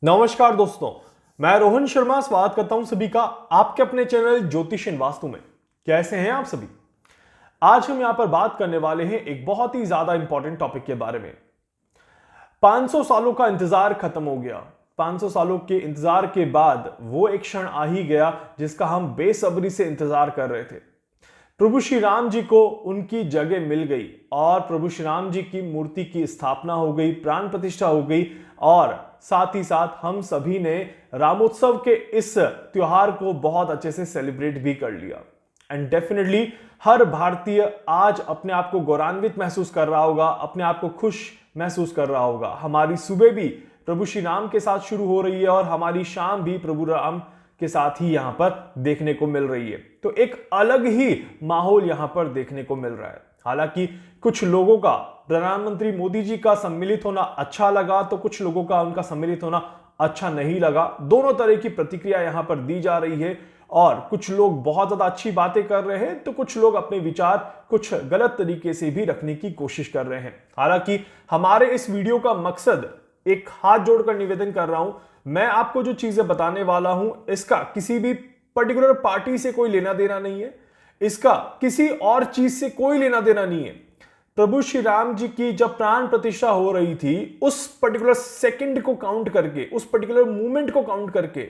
नमस्कार दोस्तों, मैं रोहन शर्मा स्वागत करता हूं सभी का आपके अपने चैनल ज्योतिष एंड वास्तु में। कैसे हैं आप सभी? आज हम यहां पर बात करने वाले हैं एक बहुत ही ज्यादा इंपॉर्टेंट टॉपिक के बारे में। 500 सालों का इंतजार खत्म हो गया। 500 सालों के इंतजार के बाद वो एक क्षण आ ही गया जिसका हम बेसब्री से इंतजार कर रहे थे। प्रभु श्री राम जी को उनकी जगह मिल गई और प्रभु श्री राम जी की मूर्ति की स्थापना हो गई, प्राण प्रतिष्ठा हो गई और साथ ही साथ हम सभी ने रामोत्सव के इस त्योहार को बहुत अच्छे से सेलिब्रेट भी कर लिया। एंड डेफिनेटली हर भारतीय आज अपने आप को गौरवान्वित महसूस कर रहा होगा, अपने आप को खुश महसूस कर रहा होगा। हमारी सुबह भी प्रभु श्री राम के साथ शुरू हो रही है और हमारी शाम भी प्रभु राम के साथ ही यहां पर देखने को मिल रही है। तो एक अलग ही माहौल यहां पर देखने को मिल रहा है। हालांकि कुछ लोगों का प्रधानमंत्री मोदी जी का सम्मिलित होना अच्छा लगा, तो कुछ लोगों का उनका सम्मिलित होना अच्छा नहीं लगा। दोनों तरह की प्रतिक्रिया यहां पर दी जा रही है और कुछ लोग बहुत ज्यादा अच्छी बातें कर रहे हैं तो कुछ लोग अपने विचार कुछ गलत तरीके से भी रखने की कोशिश कर रहे हैं। हालांकि हमारे इस वीडियो का मकसद, एक हाथ जोड़कर निवेदन कर रहा हूं, मैं आपको जो चीजें बताने वाला हूं इसका किसी भी पर्टिकुलर पार्टी से कोई लेना देना नहीं है, इसका किसी और चीज से कोई लेना देना नहीं है। प्रभु श्री राम जी की जब प्राण प्रतिष्ठा हो रही थी, उस पर्टिकुलर सेकंड को काउंट करके, उस पर्टिकुलर मूवमेंट को काउंट करके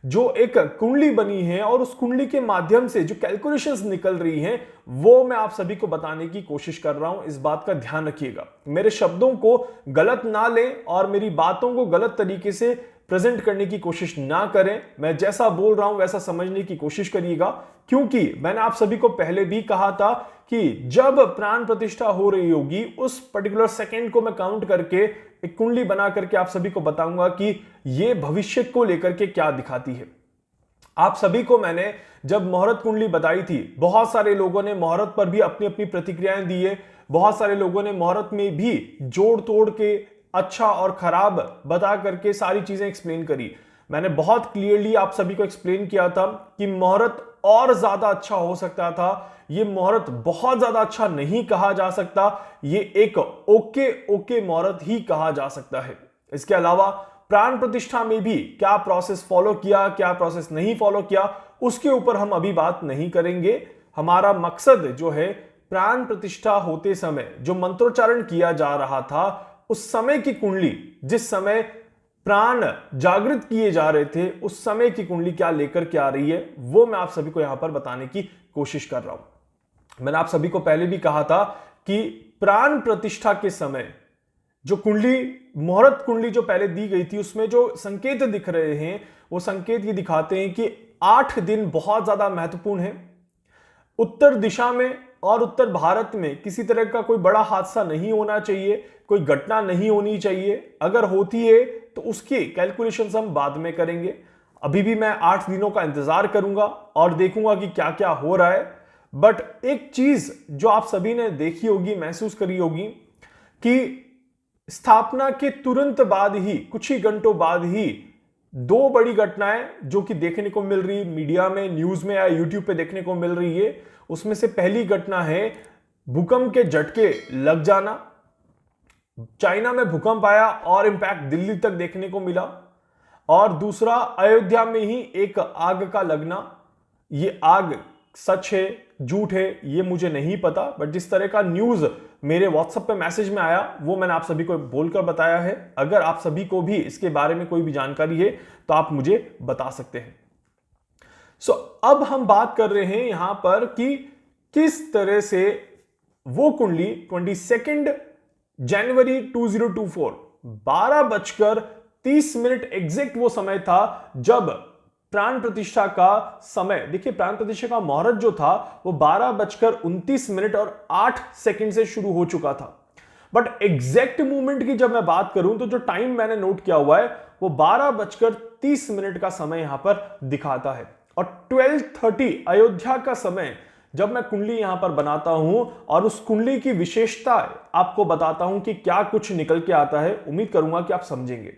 जो एक कुंडली बनी है और उस कुंडली के माध्यम से जो कैलकुलेशंस निकल रही हैं, वो मैं आप सभी को बताने की कोशिश कर रहा हूं। इस बात का ध्यान रखिएगा, मेरे शब्दों को गलत ना लें और मेरी बातों को गलत तरीके से प्रेजेंट करने की कोशिश ना करें। मैं जैसा बोल रहा हूं वैसा समझने की कोशिश करिएगा, क्योंकि मैंने आप सभी को पहले भी कहा था कि जब प्राण प्रतिष्ठा हो रही होगी उस पर्टिकुलर सेकंड को मैं काउंट करके एक कुंडली बना करके आप सभी को बताऊंगा कि यह भविष्य को लेकर के क्या दिखाती है। आप सभी को मैंने जब मुहूर्त कुंडली बताई थी, बहुत सारे लोगों ने मुहूर्त पर भी अपनी अपनी प्रतिक्रियाएं दी है। बहुत सारे लोगों ने मुहूर्त में भी जोड़ तोड़ के अच्छा और खराब बता करके सारी चीजें एक्सप्लेन करी। मैंने बहुत क्लियरली आप सभी को एक्सप्लेन किया था कि मुहूर्त और ज्यादा अच्छा हो सकता था, ये मुहूर्त बहुत ज्यादा अच्छा नहीं कहा जा सकता, ये एक ओके मुहूर्त ही कहा जा सकता है। इसके अलावा प्राण प्रतिष्ठा में भी क्या प्रोसेस फॉलो किया, क्या प्रोसेस नहीं फॉलो किया, उसके ऊपर हम अभी बात नहीं करेंगे। हमारा मकसद जो है, प्राण प्रतिष्ठा होते समय जो मंत्रोच्चारण किया जा रहा था, उस समय की कुंडली, जिस समय प्राण जागृत किए जा रहे थे, उस समय की कुंडली क्या लेकर के आ रही है, वो मैं आप सभी को यहां पर बताने की कोशिश कर रहा हूं। मैंने आप सभी को पहले भी कहा था कि प्राण प्रतिष्ठा के समय जो कुंडली, मुहूर्त कुंडली जो पहले दी गई थी, उसमें जो संकेत दिख रहे हैं, वो संकेत ये दिखाते हैं कि 8 दिन बहुत ज्यादा महत्वपूर्ण है। उत्तर दिशा में और उत्तर भारत में किसी तरह का कोई बड़ा हादसा नहीं होना चाहिए, कोई घटना नहीं होनी चाहिए। अगर होती है तो उसकी कैलकुलेशंस हम बाद में करेंगे। अभी भी मैं 8 दिनों का इंतजार करूंगा और देखूंगा कि क्या क्या हो रहा है। बट एक चीज जो आप सभी ने देखी होगी, महसूस करी होगी कि स्थापना के तुरंत बाद ही, कुछ ही घंटों बाद ही, 2 बड़ी घटनाएं जो कि देखने को मिल रही, मीडिया में, न्यूज में या यूट्यूब पे देखने को मिल रही है। उसमें से पहली घटना है भूकंप के झटके लग जाना। चाइना में भूकंप आया और इंपैक्ट दिल्ली तक देखने को मिला। और दूसरा, अयोध्या में ही एक आग का लगना। ये आग सच है झूठ है ये मुझे नहीं पता, बट जिस तरह का न्यूज मेरे व्हाट्सएप पे मैसेज में आया वो मैंने आप सभी को बोलकर बताया है। अगर आप सभी को भी इसके बारे में कोई भी जानकारी है तो आप मुझे बता सकते हैं। अब हम बात कर रहे हैं यहां पर कि किस तरह से वो कुंडली 22 जनवरी 2024 12:30 एग्जैक्ट वो समय था जब प्राण प्रतिष्ठा का समय, देखिए प्राण प्रतिष्ठा का मुहूर्त जो था वो 12:29 और 8 सेकंड से शुरू हो चुका था। बट एग्जैक्ट मूवमेंट की जब मैं बात करूं तो जो टाइम मैंने नोट किया हुआ है वो 12:30 का समय यहां पर दिखाता है। और 12:30 अयोध्या का समय जब मैं कुंडली यहां पर बनाता हूं और उस कुंडली की विशेषता आपको बताता हूं कि क्या कुछ निकल के आता है, उम्मीद करूंगा कि आप समझेंगे।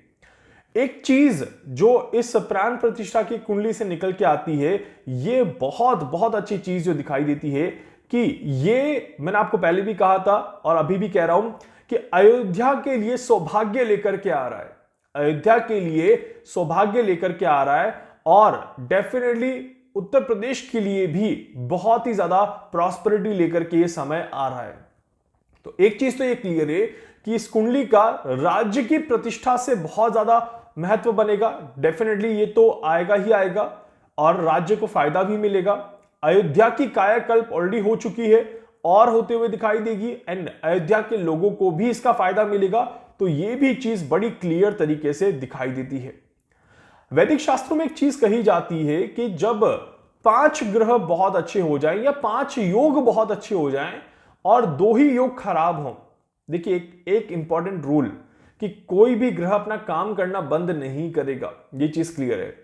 एक चीज जो इस प्राण प्रतिष्ठा की कुंडली से निकल के आती है, ये बहुत बहुत अच्छी चीज जो दिखाई देती है कि ये मैंने आपको पहले भी कहा था और अभी भी कह रहा हूं कि अयोध्या के लिए सौभाग्य लेकर के आ रहा है। अयोध्या के लिए सौभाग्य लेकर के आ रहा है और डेफिनेटली उत्तर प्रदेश के लिए भी बहुत ही ज्यादा प्रॉस्पेरिटी लेकर के ये समय आ रहा है। तो एक चीज तो ये क्लियर है कि इस कुंडली का राज्य की प्रतिष्ठा से बहुत ज्यादा महत्व बनेगा। डेफिनेटली ये तो आएगा ही आएगा और राज्य को फायदा भी मिलेगा। अयोध्या की कायाकल्प ऑलरेडी हो चुकी है और होते हुए दिखाई देगी एंड अयोध्या के लोगों को भी इसका फायदा मिलेगा। तो ये भी चीज बड़ी क्लियर तरीके से दिखाई देती है। वैदिक शास्त्रों में एक चीज कही जाती है कि जब 5 ग्रह बहुत अच्छे हो जाएं या 5 योग बहुत अच्छे हो जाएं और 2 ही योग खराब हों, देखिए एक इंपॉर्टेंट रूल कि कोई भी ग्रह अपना काम करना बंद नहीं करेगा, ये चीज क्लियर है।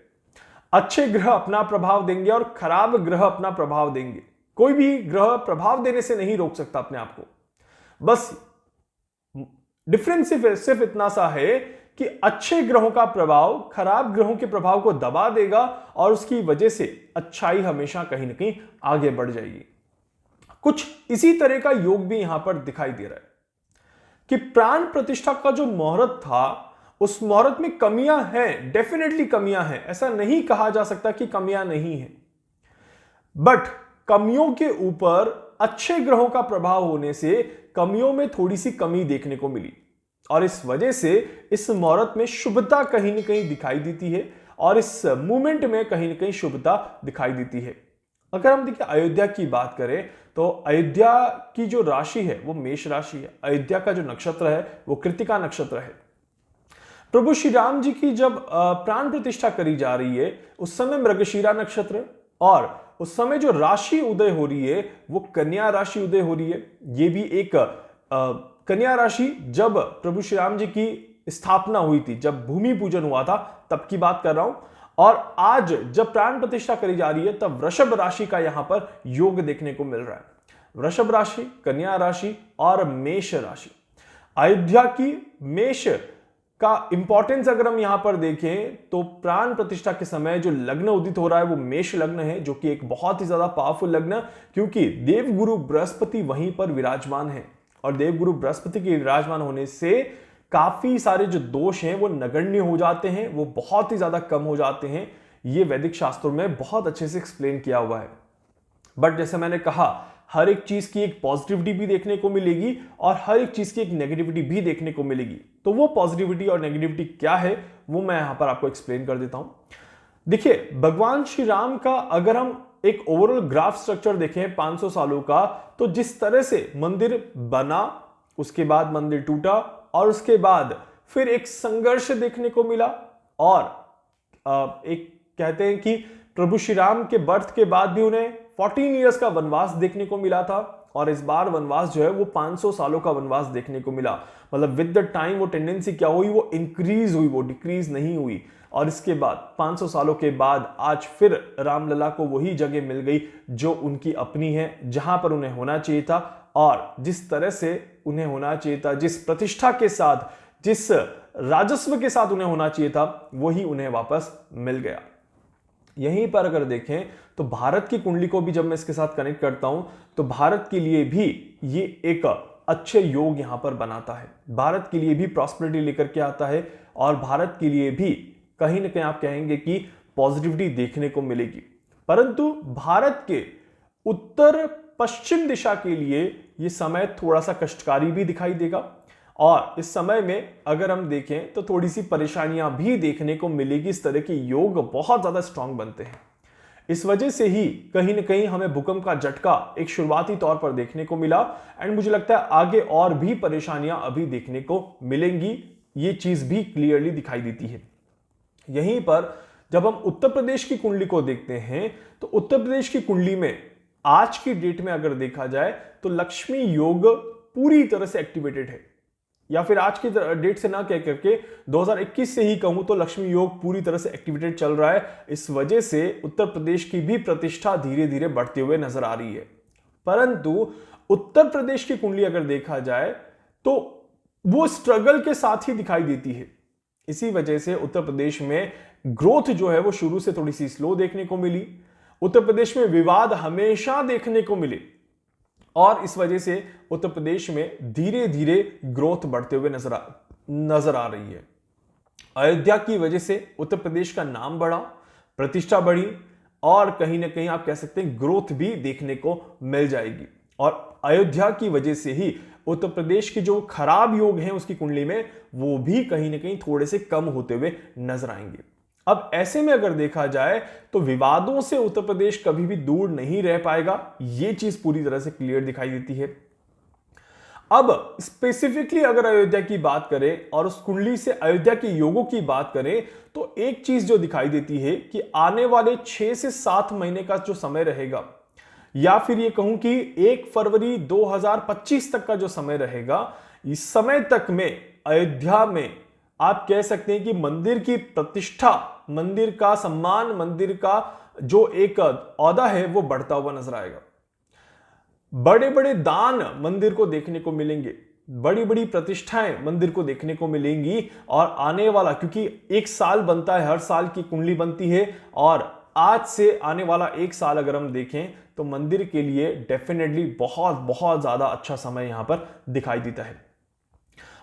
अच्छे ग्रह अपना प्रभाव देंगे और खराब ग्रह अपना प्रभाव देंगे। कोई भी ग्रह प्रभाव देने से नहीं रोक सकता अपने आप को। बस डिफरेंस सिर्फ इतना सा है कि अच्छे ग्रहों का प्रभाव खराब ग्रहों के प्रभाव को दबा देगा और उसकी वजह से अच्छाई हमेशा कहीं ना कहीं आगे बढ़ जाएगी। कुछ इसी तरह का योग भी यहां पर दिखाई दे रहा है कि प्राण प्रतिष्ठा का जो मुहूर्त था उस मुहूर्त में कमियां हैं, डेफिनेटली कमियां हैं, ऐसा नहीं कहा जा सकता कि कमियां नहीं है। बट कमियों के ऊपर अच्छे ग्रहों का प्रभाव होने से कमियों में थोड़ी सी कमी देखने को मिली और इस वजह से इस मुहूर्त में शुभता कहीं ना कहीं दिखाई देती है और इस मूवमेंट में कहीं ना कहीं शुभता दिखाई देती है। अगर हम देखिए अयोध्या की बात करें तो अयोध्या की जो राशि है वो मेष राशि है। अयोध्या का जो नक्षत्र है वो कृत्तिका नक्षत्र है। प्रभु श्री राम जी की जब प्राण प्रतिष्ठा करी जा रही है उस समय मृगशीरा नक्षत्र और उस समय जो राशि उदय हो रही है वो कन्या राशि उदय हो रही है। ये भी एक कन्या राशि जब प्रभु श्री राम जी की स्थापना हुई थी, जब भूमि पूजन हुआ था तब की बात कर रहा हूं। और आज जब प्राण प्रतिष्ठा करी जा रही है तब वृषभ राशि का यहां पर योग देखने को मिल रहा है। वृषभ राशि, कन्या राशि और मेष राशि। अयोध्या की मेष का इंपॉर्टेंस अगर हम यहां पर देखें तो प्राण प्रतिष्ठा के समय जो लग्न उदित हो रहा है वो मेष लग्न है, जो कि एक बहुत ही ज्यादा पावरफुल लग्न, क्योंकि देवगुरु बृहस्पति वहीं पर विराजमान है और देवगुरु बृहस्पति के विराजमान होने से काफी सारे जो दोष हैं वो नगण्य हो जाते हैं, वो बहुत ही ज्यादा कम हो जाते हैं। ये वैदिक शास्त्रों में बहुत अच्छे से एक्सप्लेन किया हुआ है। बट जैसे मैंने कहा हर एक चीज की एक पॉजिटिविटी भी देखने को मिलेगी और हर एक चीज की एक नेगेटिविटी भी देखने को मिलेगी। तो वो पॉजिटिविटी और नेगेटिविटी क्या है वो मैं यहां पर आपको एक्सप्लेन कर देता हूं। देखिए भगवान श्री राम का अगर हम एक ओवरऑल ग्राफ स्ट्रक्चर देखें 500 सालों का, तो जिस तरह से मंदिर बना, उसके बाद मंदिर टूटा और उसके बाद फिर एक संघर्ष देखने को मिला और एक कहते हैं कि प्रभु श्री राम के बर्थ के बाद भी उन्हें 14 इयर्स का वनवास देखने को मिला था और इस बार वनवास जो है वो 500 सालों का वनवास देखने को मिला। मतलब विद द टाइम वो टेंडेंसी क्या हुई, वो इंक्रीज हुई, वो डिक्रीज नहीं हुई। और इसके बाद 500 सालों के बाद आज फिर रामलला को वही जगह मिल गई जो उनकी अपनी है, जहां पर उन्हें होना चाहिए था और जिस तरह से उन्हें होना चाहिए था, जिस प्रतिष्ठा के साथ, जिस राजस्व के साथ उन्हें होना चाहिए था, वही उन्हें वापस मिल गया। यहीं पर अगर देखें तो भारत की कुंडली को भी जब मैं इसके साथ कनेक्ट करता हूं तो भारत के लिए भी ये एक अच्छे योग यहां पर बनाता है, भारत के लिए भी प्रॉस्पेरिटी लेकर के आता है और भारत के लिए भी कहीं ना कहीं आप कहेंगे कि पॉजिटिविटी देखने को मिलेगी। परंतु भारत के उत्तर पश्चिम दिशा के लिए यह समय थोड़ा सा कष्टकारी भी दिखाई देगा और इस समय में अगर हम देखें तो थोड़ी सी परेशानियां भी देखने को मिलेगी। इस तरह के योग बहुत ज्यादा स्ट्रांग बनते हैं। इस वजह से ही कहीं ना कहीं हमें भूकंप का झटका एक शुरुआती तौर पर देखने को मिला एंड मुझे लगता है आगे और भी परेशानियां अभी देखने को मिलेंगी। ये चीज भी क्लियरली दिखाई देती है। यहीं पर जब हम उत्तर प्रदेश की कुंडली को देखते हैं तो उत्तर प्रदेश की कुंडली में आज की डेट में अगर देखा जाए तो लक्ष्मी योग पूरी तरह से एक्टिवेटेड है, या फिर आज की डेट से ना कह करके 2021 से ही कहूं तो लक्ष्मी योग पूरी तरह से एक्टिवेटेड चल रहा है। इस वजह से उत्तर प्रदेश की भी प्रतिष्ठा धीरे धीरे बढ़ते हुए नजर आ रही है। परंतु उत्तर प्रदेश की कुंडली अगर देखा जाए तो वो स्ट्रगल के साथ ही दिखाई देती है। इसी वजह से उत्तर प्रदेश में ग्रोथ जो है वो शुरू से थोड़ी सी स्लो देखने को मिली। उत्तर प्रदेश में विवाद हमेशा देखने को मिले और इस वजह से उत्तर प्रदेश में धीरे धीरे ग्रोथ बढ़ते हुए नजर आ रही है। अयोध्या की वजह से उत्तर प्रदेश का नाम बढ़ा, प्रतिष्ठा बढ़ी और कहीं ना कहीं आप कह सकते हैं ग्रोथ भी देखने को मिल जाएगी। और अयोध्या की वजह से ही उत्तर प्रदेश के जो खराब योग हैं उसकी कुंडली में वो भी कहीं ना कहीं थोड़े से कम होते हुए नजर आएंगे। अब ऐसे में अगर देखा जाए तो विवादों से उत्तर प्रदेश कभी भी दूर नहीं रह पाएगा, यह चीज पूरी तरह से क्लियर दिखाई देती है। अब स्पेसिफिकली अगर अयोध्या की बात करें और उस कुंडली से अयोध्या के योगों की बात करें तो एक चीज जो दिखाई देती है कि आने वाले 6 से 7 महीने का जो समय रहेगा, या फिर ये कहूं कि 1 फरवरी 2025 तक का जो समय रहेगा, इस समय तक में अयोध्या में आप कह सकते हैं कि मंदिर की प्रतिष्ठा, मंदिर का सम्मान, मंदिर का जो एक औहदा है वो बढ़ता हुआ नजर आएगा। बड़े बड़े दान मंदिर को देखने को मिलेंगे, बड़ी बड़ी प्रतिष्ठाएं मंदिर को देखने को मिलेंगी। और आने वाला, क्योंकि एक साल बनता है, हर साल की कुंडली बनती है, और आज से आने वाला एक साल अगर हम देखें तो मंदिर के लिए डेफिनेटली बहुत बहुत ज्यादा अच्छा समय यहां पर दिखाई देता है।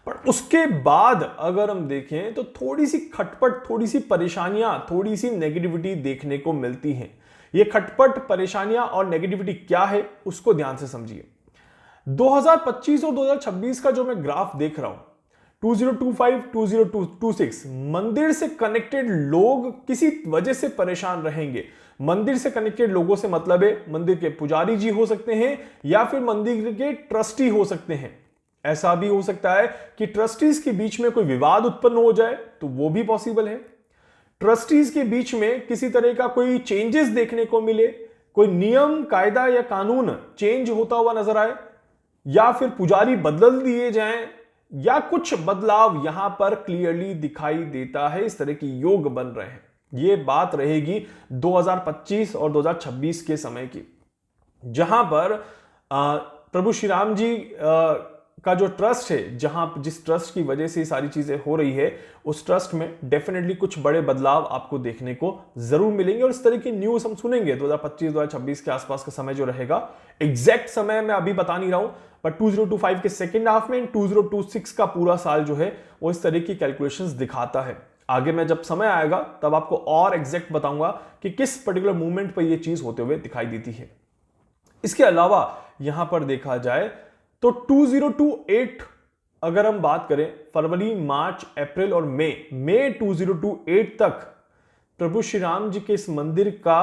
पर उसके बाद अगर हम देखें तो थोड़ी सी खटपट, थोड़ी सी परेशानियां, थोड़ी सी नेगेटिविटी देखने को मिलती हैं। ये खटपट, परेशानियां और नेगेटिविटी क्या है उसको ध्यान से समझिए। 2025 और 2026 का जो मैं ग्राफ देख रहा हूं, 2025, 2026, मंदिर से कनेक्टेड लोग किसी वजह से परेशान रहेंगे। मंदिर से कनेक्टेड लोगों से मतलब है मंदिर के पुजारी जी हो सकते हैं या फिर मंदिर के ट्रस्टी हो सकते हैं। ऐसा भी हो सकता है कि ट्रस्टीज के बीच में कोई विवाद उत्पन्न हो जाए, तो वो भी पॉसिबल है। ट्रस्टीज के बीच में किसी तरह का कोई चेंजेस देखने को मिले, कोई नियम, कायदा या कानून चेंज होता हुआ नजर आए, या फिर पुजारी बदल दिए जाएं, या कुछ बदलाव यहां पर क्लियरली दिखाई देता है। इस तरह की योग बन रहे हैं। यह बात रहेगी 2025 और 2026 के समय की, जहां पर प्रभु श्री राम जी का जो ट्रस्ट है, जिस ट्रस्ट की वजह से सारी चीजें हो रही है, उस ट्रस्ट में डेफिनेटली कुछ बड़े बदलाव आपको देखने को जरूर मिलेंगे। और इस तरह की न्यूज हम सुनेंगे 2025-2026 के आसपास का समय जो रहेगा। एग्जैक्ट समय मैं अभी बता नहीं रहा हूं, पर 2025 के सेकेंड हाफ में 2026 का पूरा साल जो है वो इस तरह की कैलकुलेशंस दिखाता है। आगे मैं जब समय आएगा तब आपको और एग्जैक्ट बताऊंगा कि किस पर्टिकुलर मूवमेंट पर यह चीज होते हुए दिखाई देती है। इसके अलावा यहां पर देखा जाए तो 2028 अगर हम बात करें, फरवरी, मार्च, अप्रैल और मई 2028 तक प्रभु श्री राम जी के इस मंदिर का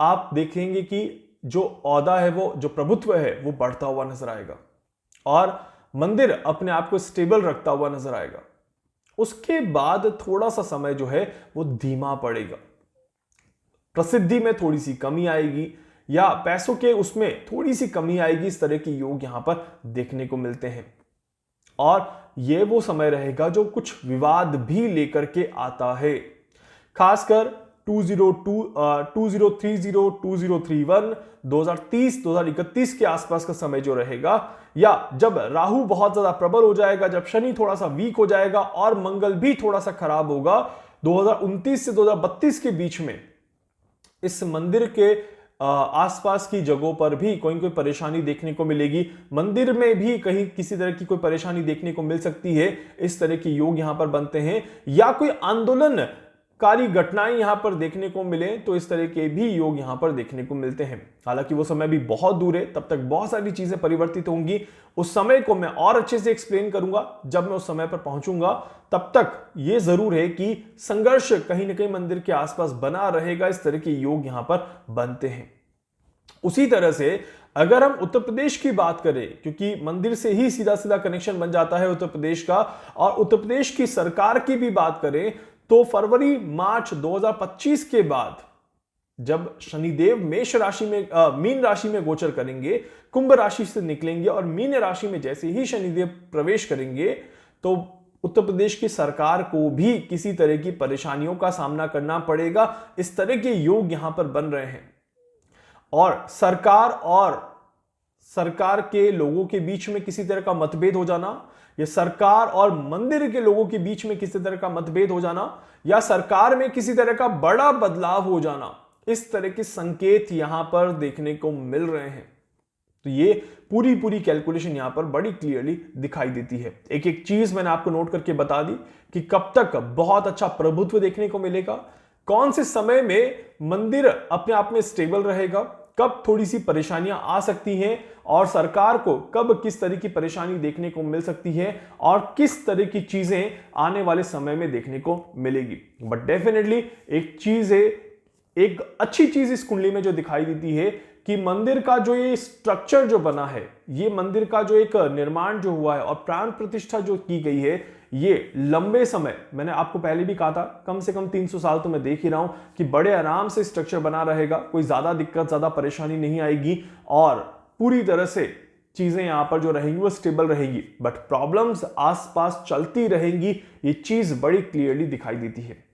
आप देखेंगे कि जो औहदा है, वो जो प्रभुत्व है वो बढ़ता हुआ नजर आएगा और मंदिर अपने आप को स्टेबल रखता हुआ नजर आएगा। उसके बाद थोड़ा सा समय जो है वो धीमा पड़ेगा, प्रसिद्धि में थोड़ी सी कमी आएगी या पैसों के उसमें थोड़ी सी कमी आएगी। इस तरह के योग यहां पर देखने को मिलते हैं। और यह वो समय रहेगा जो कुछ विवाद भी लेकर के आता है, खासकर 2030, 2031, 2030, 2031 के आसपास का समय जो रहेगा, या जब राहु बहुत ज्यादा प्रबल हो जाएगा, जब शनि थोड़ा सा वीक हो जाएगा और मंगल भी थोड़ा सा खराब होगा, 2029 से 2032 के बीच में इस मंदिर के आसपास की जगहों पर भी कोई कोई परेशानी देखने को मिलेगी। मंदिर में भी कहीं किसी तरह की कोई परेशानी देखने को मिल सकती है। इस तरह के योग यहां पर बनते हैं, या कोई आंदोलनकारी घटनाएं यहां पर देखने को मिले, तो इस तरह के भी योग यहां पर देखने को मिलते हैं। हालांकि वो समय भी बहुत दूर है, तब तक बहुत सारी चीजें परिवर्तित होंगी। उस समय को मैं और अच्छे से एक्सप्लेन करूंगा जब मैं उस समय पर पहुंचूंगा। तब तक ये जरूर है कि संघर्ष कहीं ना कहीं मंदिर के आसपास बना रहेगा। इस तरह के योग यहां पर बनते हैं। उसी तरह से अगर हम उत्तर प्रदेश की बात करें, क्योंकि मंदिर से ही सीधा सीधा कनेक्शन बन जाता है उत्तर प्रदेश का, और उत्तर प्रदेश की सरकार की भी बात करें तो फरवरी मार्च 2025 के बाद जब शनिदेव मेष राशि में मीन राशि में गोचर करेंगे, कुंभ राशि से निकलेंगे और मीन राशि में जैसे ही शनिदेव प्रवेश करेंगे, तो उत्तर प्रदेश की सरकार को भी किसी तरह की परेशानियों का सामना करना पड़ेगा। इस तरह के योग यहां पर बन रहे हैं। और सरकार के लोगों के बीच में किसी तरह का मतभेद हो जाना, या सरकार और मंदिर के लोगों के बीच में किसी तरह का मतभेद हो जाना, या सरकार में किसी तरह का बड़ा बदलाव हो जाना, इस तरह के संकेत यहां पर देखने को मिल रहे हैं। तो ये पूरी पूरी कैलकुलेशन यहां पर बड़ी क्लियरली दिखाई देती है। एक एक चीज मैंने आपको नोट करके बता दी कि कब तक बहुत अच्छा प्रभुत्व देखने को मिलेगा, कौन से समय में मंदिर अपने आप में स्टेबल रहेगा, कब थोड़ी सी परेशानियां आ सकती हैं और सरकार को कब किस तरह की परेशानी देखने को मिल सकती है और किस तरह की चीजें आने वाले समय में देखने को मिलेगी। बट डेफिनेटली एक चीज है, एक अच्छी चीज इस कुंडली में जो दिखाई देती है कि मंदिर का जो ये स्ट्रक्चर जो बना है, ये मंदिर का जो एक निर्माण जो हुआ है और प्राण प्रतिष्ठा जो की गई है, ये लंबे समय, मैंने आपको पहले भी कहा था, कम से कम 300 साल तो मैं देख ही रहा हूं कि बड़े आराम से स्ट्रक्चर बना रहेगा, कोई ज्यादा दिक्कत, ज्यादा परेशानी नहीं आएगी और पूरी तरह से चीजें यहां पर जो रहेंगी वो स्टेबल रहेगी। बट प्रॉब्लम्स आसपास चलती रहेंगी, ये चीज बड़ी क्लियरली दिखाई देती है।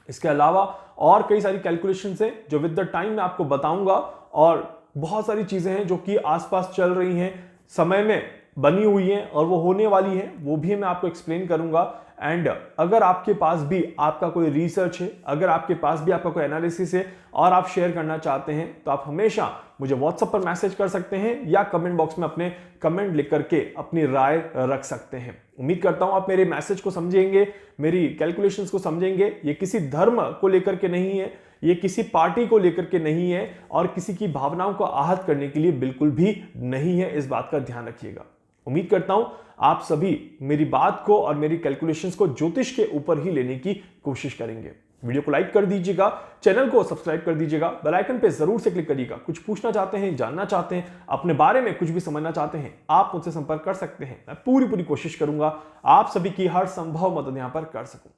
इसके अलावा और कई सारी कैलकुलेशंस हैं जो विद द टाइम मैं आपको बताऊंगा और बहुत सारी चीजें हैं जो कि आसपास चल रही हैं, समय में बनी हुई हैं और वो होने वाली हैं, वो भी मैं आपको एक्सप्लेन करूंगा। एंड अगर आपके पास भी आपका कोई रिसर्च है, अगर आपके पास भी आपका कोई एनालिसिस है और आप शेयर करना चाहते हैं तो आप हमेशा मुझे व्हाट्सएप पर मैसेज कर सकते हैं या कमेंट बॉक्स में अपने कमेंट लिख करके अपनी राय रख सकते हैं। उम्मीद करता हूं आप मेरे मैसेज को समझेंगे, मेरी कैलकुलेशंस को समझेंगे। ये किसी धर्म को लेकर के नहीं है, ये किसी पार्टी को लेकर के नहीं है और किसी की भावनाओं को आहत करने के लिए बिल्कुल भी नहीं है, इस बात का ध्यान रखिएगा। उम्मीद करता हूं आप सभी मेरी बात को और मेरी कैलकुलेशंस को ज्योतिष के ऊपर ही लेने की कोशिश करेंगे। वीडियो को लाइक कर दीजिएगा, चैनल को सब्सक्राइब कर दीजिएगा, बेल आइकन पे जरूर से क्लिक करिएगा। कुछ पूछना चाहते हैं, जानना चाहते हैं, अपने बारे में कुछ भी समझना चाहते हैं, आप मुझसे संपर्क कर सकते हैं। मैं पूरी कोशिश करूंगा आप सभी की हर संभव मदद यहां पर कर सकूं।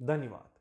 धन्यवाद।